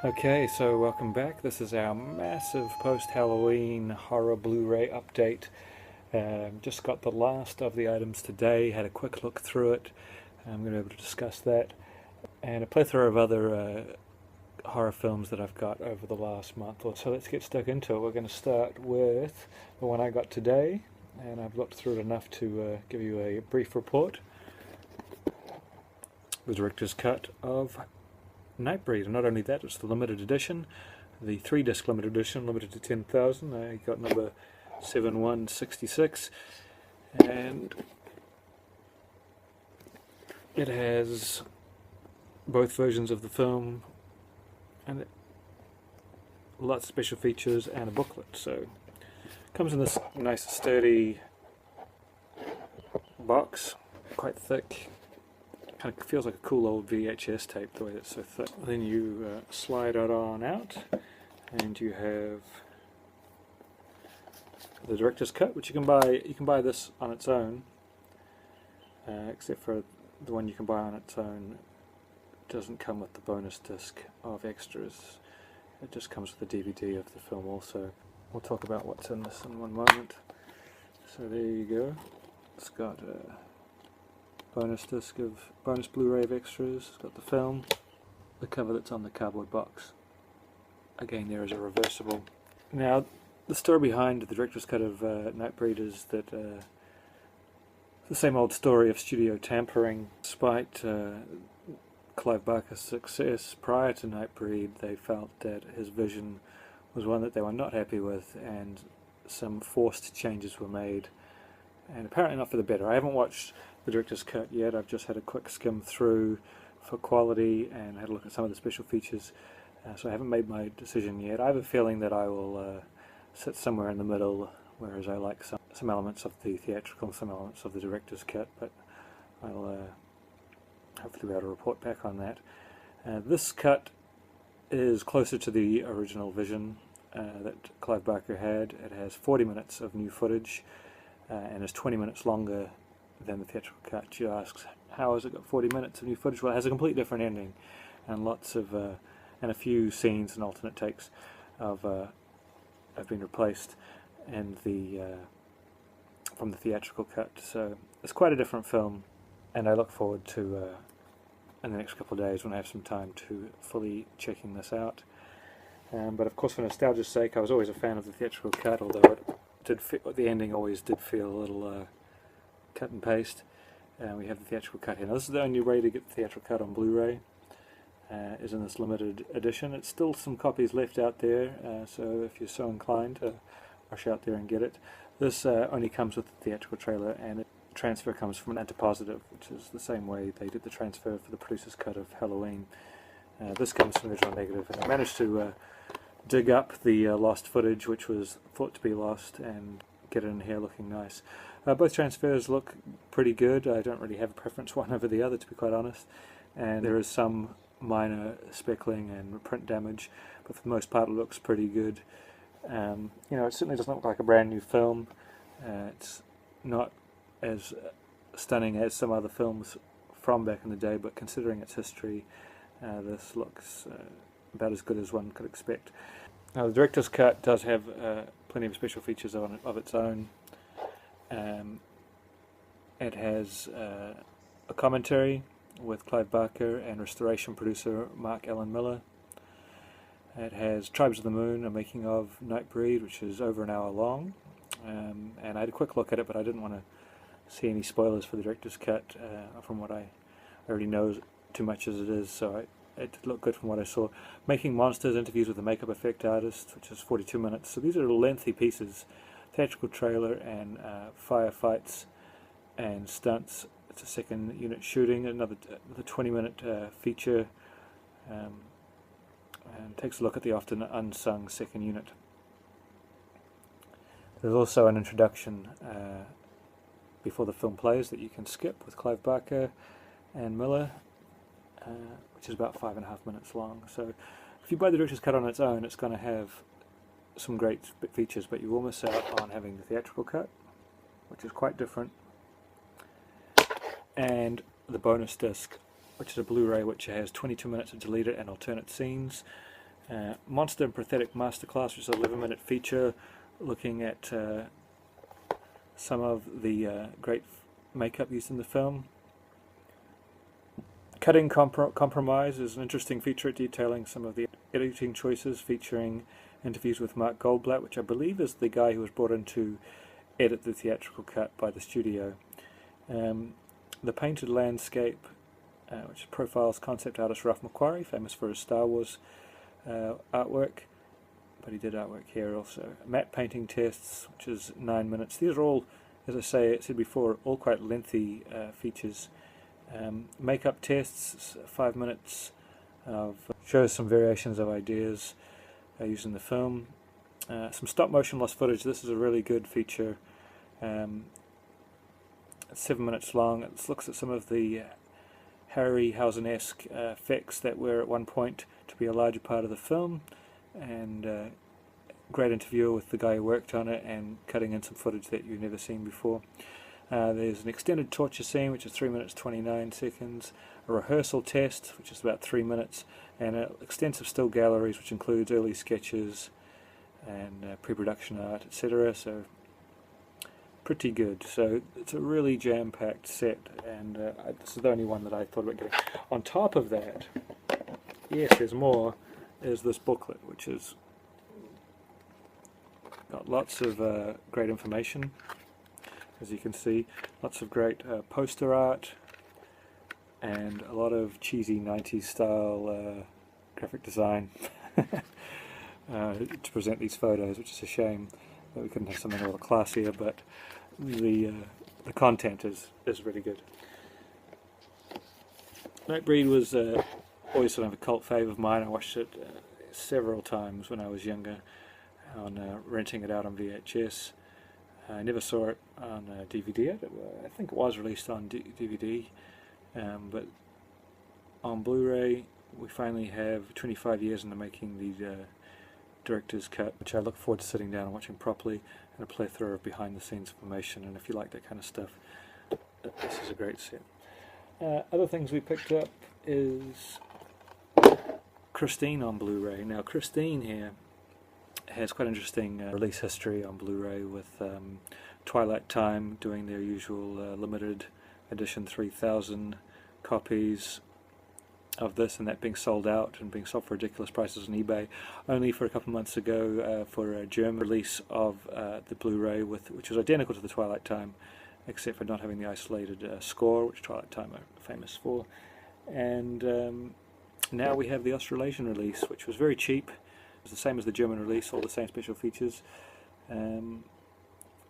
Okay, so welcome back. This is our massive post-Halloween horror Blu-ray update. Just got the last of the items today, had a quick look through it. I'm going to be able to discuss that. And a plethora of other horror films that I've got over the last month or so. Let's get stuck into it. We're going to start with the one I got today, and I've looked through it enough to give you a brief report. The director's cut of Nightbreed, and not only that, it's the limited edition, the 3-disc limited edition, limited to 10,000. I got number 7166, and it has both versions of the film, and lots of special features and a booklet. So it comes in this nice sturdy box, quite thick. Kind of feels like a cool old VHS tape, the way it's so thick. Then you slide it on out, and you have the director's cut, which you can buy. You can buy this on its own, except for the one you can buy on its own doesn't come with the bonus disc of extras. It just comes with the DVD of the film also. We'll talk about what's in this in one moment. So there you go. It's got a bonus disc of bonus Blu-ray of extras. It's got the film, the cover that's on the cardboard box. Again, there is a reversible. Now, the story behind the director's cut of Nightbreed is that the same old story of studio tampering. Despite Clive Barker's success prior to Nightbreed, they felt that his vision was one that they were not happy with, and some forced changes were made, and apparently not for the better. I haven't watched the director's cut yet. I've just had a quick skim through for quality and had a look at some of the special features, so I haven't made my decision yet. I have a feeling that I will sit somewhere in the middle, whereas I like some elements of the theatrical, some elements of the director's cut, but I'll hopefully be able to report back on that. This cut is closer to the original vision that Clive Barker had. It has 40 minutes of new footage and is 20 minutes longer than the theatrical cut. You ask, how has it got 40 minutes of new footage? Well, it has a completely different ending, and lots of and a few scenes and alternate takes have been replaced in the from the theatrical cut. So it's quite a different film, and I look forward to in the next couple of days when I have some time to fully checking this out. But of course, for nostalgia's sake, I was always a fan of the theatrical cut, although the ending always did feel a little cut and paste. We have the theatrical cut here. Now, this is the only way to get the theatrical cut on Blu-ray, is in this limited edition. It's still some copies left out there, so if you're so inclined, rush out there and get it. This only comes with the theatrical trailer, and the transfer comes from an antipositive, which is the same way they did the transfer for the producer's cut of Halloween. This comes from the original negative, and I managed to dig up the lost footage, which was thought to be lost, and get it in here looking nice. Both transfers look pretty good. I don't really have a preference one over the other, to be quite honest, and there is some minor speckling and print damage, but for the most part it looks pretty good. You know, it certainly doesn't look like a brand new film. It's not as stunning as some other films from back in the day, but considering its history, this looks about as good as one could expect. Now, the director's cut does have plenty of special features of its own. It has a commentary with Clive Barker and restoration producer Mark Allen Miller. It has Tribes of the Moon, a making of Nightbreed, which is over an hour long. And I had a quick look at it, but I didn't want to see any spoilers for the director's cut from what I already know too much as it is, so it did look good from what I saw. Making Monsters, interviews with the makeup effect artist, which is 42 minutes. So these are lengthy pieces. Theatrical trailer and firefights and stunts. It's a second unit shooting, another 20-minute feature, and takes a look at the often unsung second unit. There's also an introduction before the film plays that you can skip with Clive Barker and Miller, which is about 5.5 minutes long. So if you buy the director's cut on its own, it's going to have some great features, but you will miss out on having the theatrical cut, which is quite different, and the bonus disc, which is a Blu-ray which has 22 minutes of deleted and alternate scenes, Monster and Prosthetic Masterclass, which is an 11-minute feature looking at some of the great makeup used in the film. Cutting Compromise is an interesting feature detailing some of the editing choices, featuring interviews with Mark Goldblatt, which I believe is the guy who was brought in to edit the theatrical cut by the studio. The Painted Landscape, which profiles concept artist Ralph McQuarrie, famous for his Star Wars artwork, but he did artwork here also. Matte Painting Tests, which is 9 minutes. These are all, as I said before, all quite lengthy features. Makeup Tests, 5 minutes, shows some variations of ideas used in the film. Some stop motion lost footage. This is a really good feature. It's 7 minutes long. It looks at some of the Harryhausen-esque effects that were at one point to be a larger part of the film, and great interview with the guy who worked on it and cutting in some footage that you've never seen before. There's an extended torture scene, which is 3 minutes 29 seconds, a rehearsal test, which is about 3 minutes, and extensive still galleries, which includes early sketches and pre-production art, etc. So pretty good. So it's a really jam-packed set, and this is the only one that I thought about getting. On top of that, yes, there's more, is this booklet, which has got lots of great information. As you can see, lots of great poster art and a lot of cheesy 90s style graphic design to present these photos, which is a shame that we couldn't have something a little classier, but the content is really good. Nightbreed was always sort of a cult fave of mine. I watched it several times when I was younger, on renting it out on VHS. I never saw it on DVD. I think it was released on DVD, but on Blu-ray we finally have 25 years into making the director's cut, which I look forward to sitting down and watching properly, and a plethora of behind-the-scenes information. And if you like that kind of stuff, this is a great set. Other things we picked up is Christine on Blu-ray. Now Christine here has quite interesting release history on Blu-ray, with Twilight Time doing their usual limited edition 3,000 copies of this, and that being sold out and being sold for ridiculous prices on eBay. Only for a couple of months ago for a German release of the Blu-ray, which was identical to the Twilight Time, except for not having the isolated score, which Twilight Time are famous for. And now we have the Australasian release, which was very cheap. It's the same as the German release, all the same special features.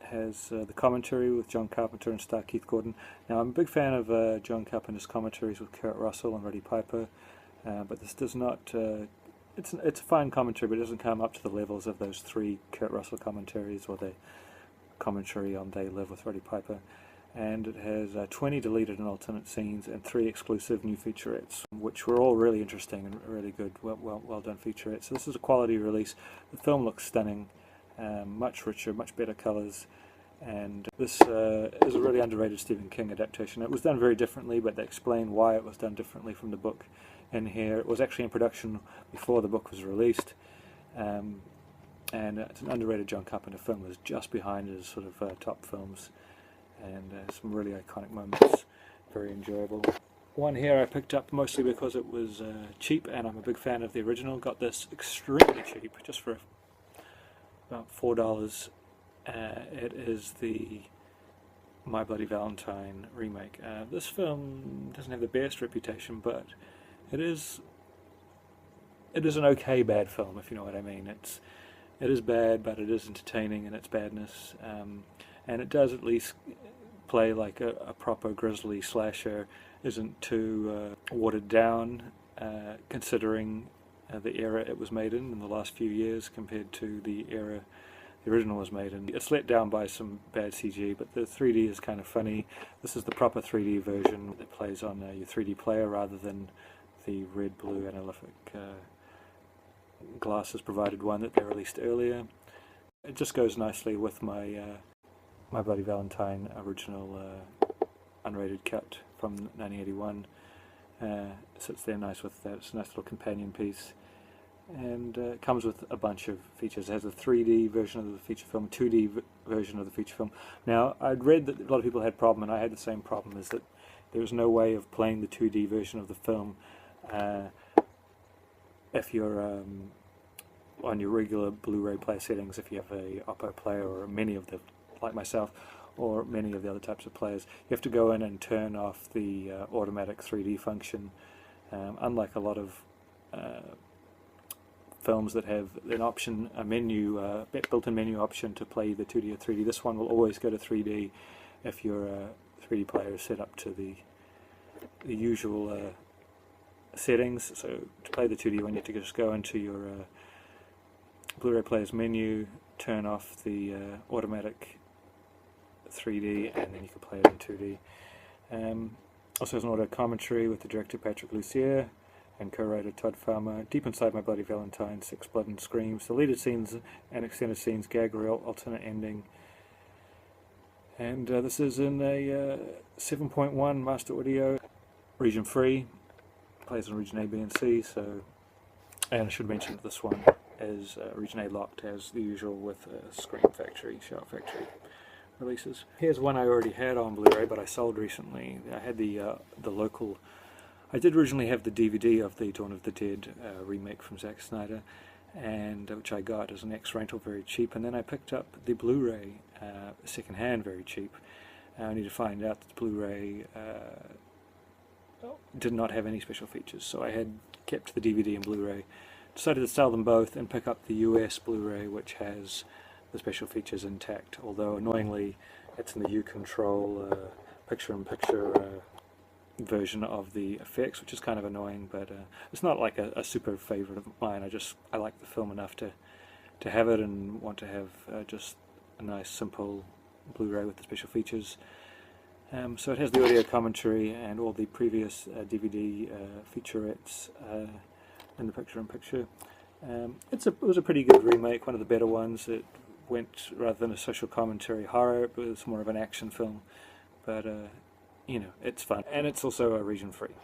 Has the commentary with John Carpenter and star Keith Gordon. Now I'm a big fan of John Carpenter's commentaries with Kurt Russell and Roddy Piper, but this does not. It's a fine commentary, but it doesn't come up to the levels of those 3 Kurt Russell commentaries or the commentary on They Live with Roddy Piper. And it has 20 deleted and alternate scenes and 3 exclusive new featurettes, which were all really interesting and really good, well done featurettes. So this is a quality release. The film looks stunning, much richer, much better colours, and this is a really underrated Stephen King adaptation. It was done very differently, but they explain why it was done differently from the book in here. It was actually in production before the book was released, and it's an underrated John Carpenter film. It's just behind his sort of top films, and some really iconic moments, very enjoyable. One here I picked up mostly because it was cheap, and I'm a big fan of the original. Got this extremely cheap, just for about $4. It is the My Bloody Valentine remake. This film doesn't have the best reputation, but it is an okay bad film, if you know what I mean. It is bad, but it is entertaining in its badness, and it does at least play like a proper grisly slasher. Isn't too watered down, considering the era it was made in the last few years compared to the era the original was made in. It's let down by some bad CG, but the 3D is kind of funny. This is the proper 3D version that plays on your 3D player rather than the red, blue, anamorphic glasses provided one that they released earlier. It just goes nicely with my My Bloody Valentine original unrated cut from 1981. Sits there nice with that. It's a nice little companion piece. and it comes with a bunch of features. It has a 3D version of the feature film, a 2D version of the feature film. Now, I'd read that a lot of people had a problem, and I had the same problem, is that there was no way of playing the 2D version of the film if you're on your regular Blu-ray player settings, if you have a Oppo player or many of the, like myself, or many of the other types of players. You have to go in and turn off the automatic 3D function. Unlike a lot of films that have an option, a menu, built-in menu option to play either 2D or 3D, this one will always go to 3D if your 3D player is set up to the usual settings. So to play the 2D one, you have to just go into your Blu-ray player's menu, turn off the automatic 3D, and then you can play it in 2D. Also has an audio commentary with the director Patrick Lussier and co-writer Todd Farmer. Deep Inside My Bloody Valentine, Sex, Blood and Screams, deleted scenes and extended scenes, gag reel, alternate ending. And this is in a 7.1 master audio, region free, plays on region A, B and C, so, and I should mention that this one is region A locked as the usual with Screen Factory, Shout Factory releases. Here's one I already had on Blu-ray, but I sold recently. I had the local. I did originally have the DVD of the Dawn of the Dead remake from Zack Snyder, and which I got as an ex-rental very cheap, and then I picked up the Blu-ray second-hand very cheap. I need to find out that the Blu-ray did not have any special features, so I had kept the DVD and Blu-ray. Decided to sell them both and pick up the US Blu-ray, which has the special features intact, although annoyingly it's in the U-Control picture-in-picture version of the effects, which is kind of annoying, but it's not like a super favourite of mine. I like the film enough to have it and want to have just a nice simple Blu-ray with the special features. So it has the audio commentary and all the previous DVD featurettes in the picture-in-picture. It was a pretty good remake, one of the better ones. It went, rather than a social commentary horror, it was more of an action film, but you know, it's fun, and it's also region free.